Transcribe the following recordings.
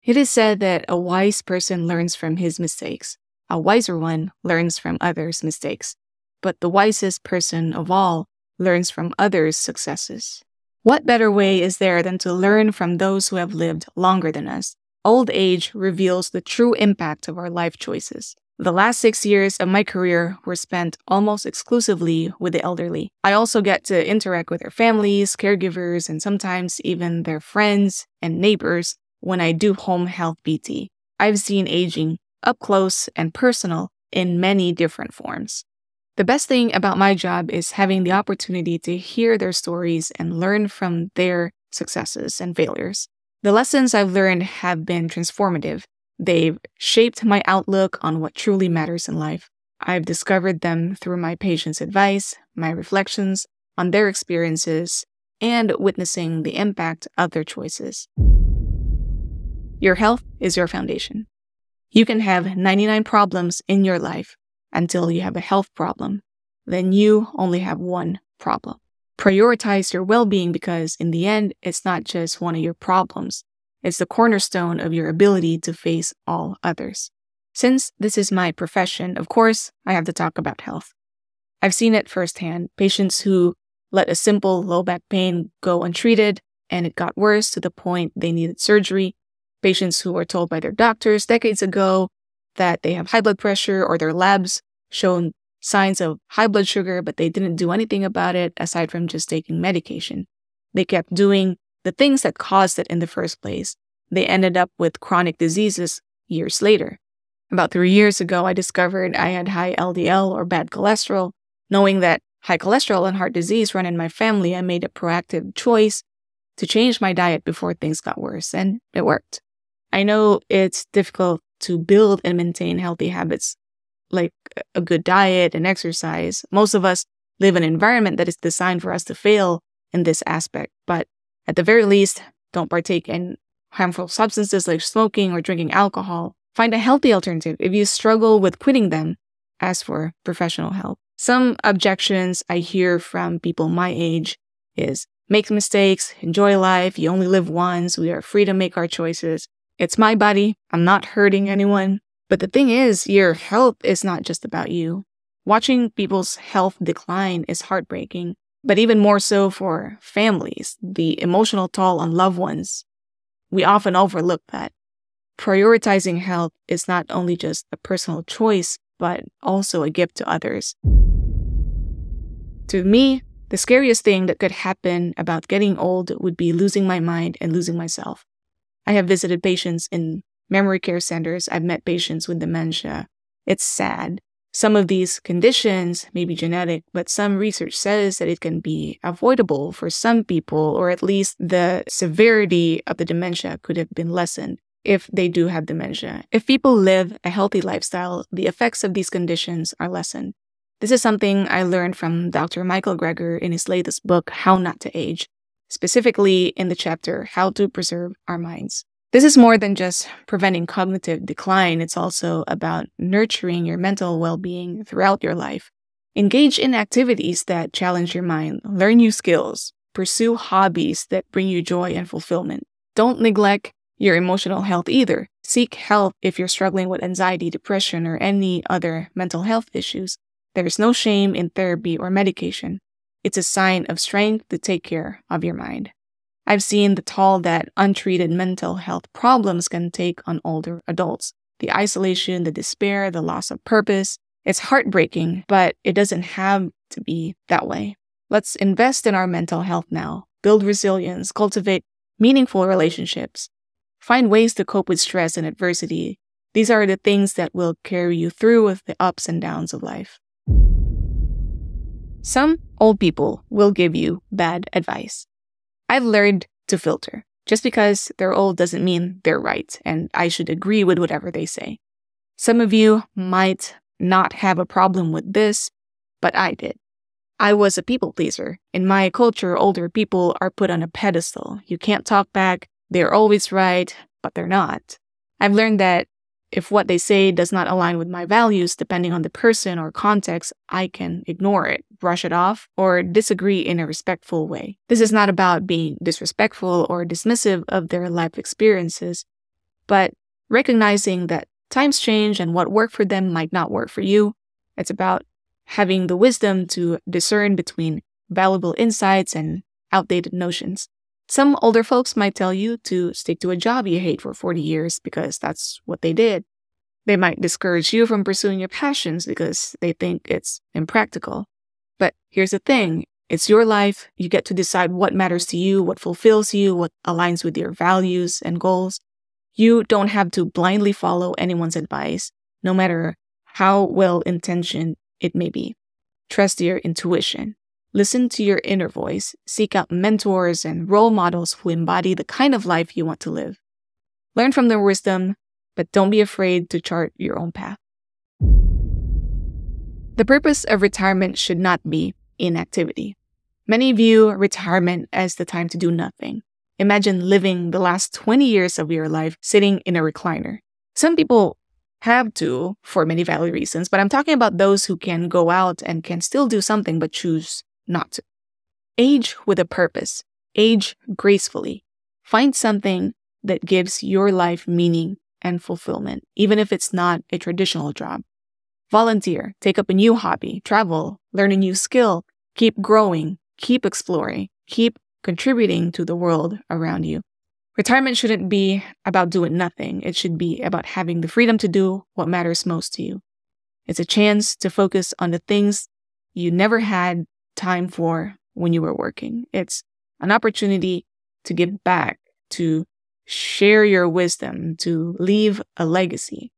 It is said that a wise person learns from his mistakes. A wiser one learns from others' mistakes. But the wisest person of all learns from others' successes. What better way is there than to learn from those who have lived longer than us? Old age reveals the true impact of our life choices. The last 6 years of my career were spent almost exclusively with the elderly. I also get to interact with their families, caregivers, and sometimes even their friends and neighbors when I do home health PT. I've seen aging up close and personal in many different forms. The best thing about my job is having the opportunity to hear their stories and learn from their successes and failures. The lessons I've learned have been transformative. They've shaped my outlook on what truly matters in life. I've discovered them through my patients' advice, my reflections on their experiences, and witnessing the impact of their choices. Your health is your foundation. You can have 99 problems in your life until you have a health problem. Then you only have one problem. Prioritize your well-being because in the end, it's not just one of your problems. It's the cornerstone of your ability to face all others. Since this is my profession, of course, I have to talk about health. I've seen it firsthand. Patients who let a simple low back pain go untreated and it got worse to the point they needed surgery. Patients who were told by their doctors decades ago that they have high blood pressure or their labs shown signs of high blood sugar, but they didn't do anything about it aside from just taking medication. They kept doing the things that caused it in the first place. They ended up with chronic diseases years later. About 3 years ago, I discovered I had high LDL or bad cholesterol. Knowing that high cholesterol and heart disease run in my family, I made a proactive choice to change my diet before things got worse, and it worked. I know it's difficult to build and maintain healthy habits like a good diet and exercise. Most of us live in an environment that is designed for us to fail in this aspect, but at the very least, don't partake in harmful substances like smoking or drinking alcohol. Find a healthy alternative. If you struggle with quitting them, ask for professional help. Some objections I hear from people my age is make mistakes, enjoy life, you only live once, we are free to make our choices. It's my body, I'm not hurting anyone. But the thing is, your health is not just about you. Watching people's health decline is heartbreaking, but even more so for families, the emotional toll on loved ones. We often overlook that. Prioritizing health is not only just a personal choice, but also a gift to others. To me, the scariest thing that could happen about getting old would be losing my mind and losing myself. I have visited patients in memory care centers. I've met patients with dementia. It's sad. Some of these conditions may be genetic, but some research says that it can be avoidable for some people, or at least the severity of the dementia could have been lessened if they do have dementia. If people live a healthy lifestyle, the effects of these conditions are lessened. This is something I learned from Dr. Michael Greger in his latest book, How Not to Age, specifically in the chapter, How to Preserve Our Minds. This is more than just preventing cognitive decline. It's also about nurturing your mental well-being throughout your life. Engage in activities that challenge your mind. Learn new skills. Pursue hobbies that bring you joy and fulfillment. Don't neglect your emotional health either. Seek help if you're struggling with anxiety, depression, or any other mental health issues. There is no shame in therapy or medication. It's a sign of strength to take care of your mind. I've seen the toll that untreated mental health problems can take on older adults. The isolation, the despair, the loss of purpose. It's heartbreaking, but it doesn't have to be that way. Let's invest in our mental health now. Build resilience, cultivate meaningful relationships. Find ways to cope with stress and adversity. These are the things that will carry you through with the ups and downs of life. Some old people will give you bad advice. I've learned to filter. Just because they're old doesn't mean they're right, and I should agree with whatever they say. Some of you might not have a problem with this, but I did. I was a people pleaser. In my culture, older people are put on a pedestal. You can't talk back. They're always right, but they're not. I've learned that if what they say does not align with my values, depending on the person or context, I can ignore it, brush it off, or disagree in a respectful way. This is not about being disrespectful or dismissive of their life experiences. but recognizing that times change and what worked for them might not work for you. It's about having the wisdom to discern between valuable insights and outdated notions. Some older folks might tell you to stick to a job you hate for 40 years because that's what they did. They might discourage you from pursuing your passions because they think it's impractical. But here's the thing. It's your life. You get to decide what matters to you, what fulfills you, what aligns with your values and goals. You don't have to blindly follow anyone's advice, no matter how well-intentioned it may be. Trust your intuition. Listen to your inner voice. Seek out mentors and role models who embody the kind of life you want to live. Learn from their wisdom, but don't be afraid to chart your own path. The purpose of retirement should not be inactivity. Many view retirement as the time to do nothing. Imagine living the last 20 years of your life sitting in a recliner. Some people have to for many valid reasons, but I'm talking about those who can go out and can still do something but choose not to. Age with a purpose. Age gracefully. Find something that gives your life meaning and fulfillment, even if it's not a traditional job. Volunteer, take up a new hobby, travel, learn a new skill, keep growing, keep exploring, keep contributing to the world around you. Retirement shouldn't be about doing nothing. It should be about having the freedom to do what matters most to you. It's a chance to focus on the things you never had time for when you were working. It's an opportunity to give back, to share your wisdom, to leave a legacy.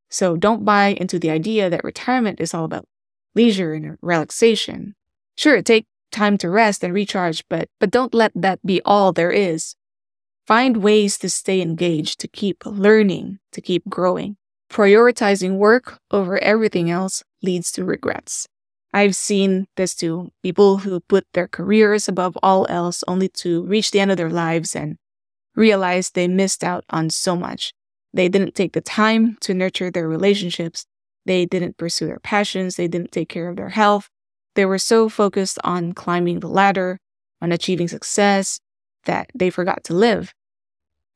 So don't buy into the idea that retirement is all about leisure and relaxation. Sure, take time to rest and recharge, but don't let that be all there is. Find ways to stay engaged, to keep learning, to keep growing. Prioritizing work over everything else leads to regrets. I've seen this too. People who put their careers above all else only to reach the end of their lives and realize they missed out on so much. They didn't take the time to nurture their relationships. They didn't pursue their passions. They didn't take care of their health. They were so focused on climbing the ladder, on achieving success, that they forgot to live.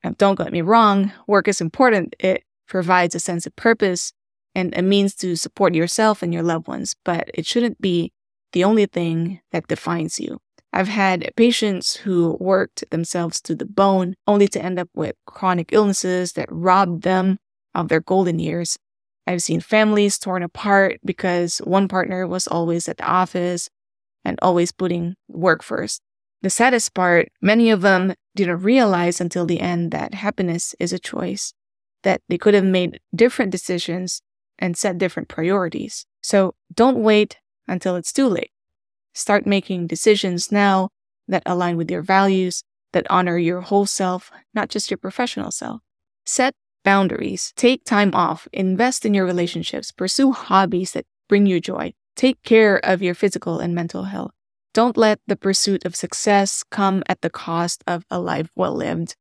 And don't get me wrong, work is important. It provides a sense of purpose and a means to support yourself and your loved ones, but it shouldn't be the only thing that defines you. I've had patients who worked themselves to the bone only to end up with chronic illnesses that robbed them of their golden years. I've seen families torn apart because one partner was always at the office and always putting work first. The saddest part, many of them didn't realize until the end that happiness is a choice, that they could have made different decisions and set different priorities. So don't wait until it's too late. Start making decisions now that align with your values, that honor your whole self, not just your professional self. Set boundaries. Take time off. Invest in your relationships. Pursue hobbies that bring you joy. Take care of your physical and mental health. Don't let the pursuit of success come at the cost of a life well lived.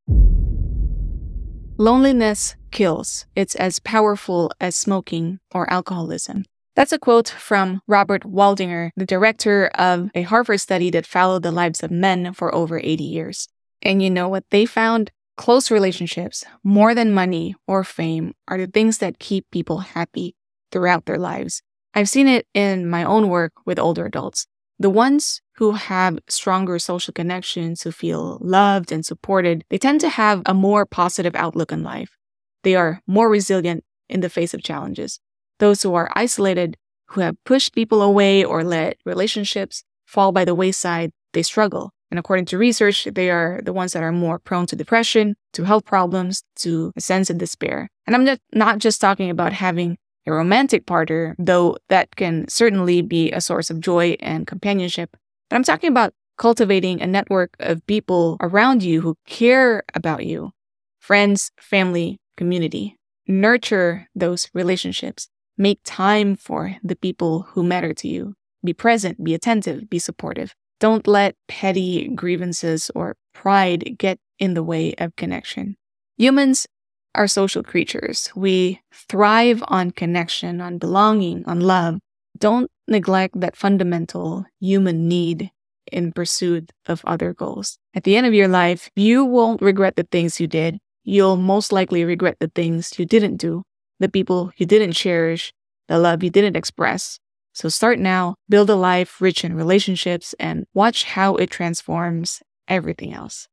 Loneliness kills. It's as powerful as smoking or alcoholism. That's a quote from Robert Waldinger, the director of a Harvard study that followed the lives of men for over 80 years. And you know what they found? Close relationships, more than money or fame, are the things that keep people happy throughout their lives. I've seen it in my own work with older adults. The ones who have stronger social connections, who feel loved and supported, they tend to have a more positive outlook on life. They are more resilient in the face of challenges. Those who are isolated, who have pushed people away or let relationships fall by the wayside, they struggle. And according to research, they are the ones that are more prone to depression, to health problems, to a sense of despair. And I'm not just talking about having a romantic partner, though that can certainly be a source of joy and companionship. But I'm talking about cultivating a network of people around you who care about you. Friends, family, community. Nurture those relationships. Make time for the people who matter to you. Be present, be attentive, be supportive. Don't let petty grievances or pride get in the way of connection. Humans are social creatures. We thrive on connection, on belonging, on love. Don't neglect that fundamental human need in pursuit of other goals. At the end of your life, you won't regret the things you did. you'll most likely regret the things you didn't do, the people you didn't cherish, the love you didn't express. So start now, build a life rich in relationships, and watch how it transforms everything else.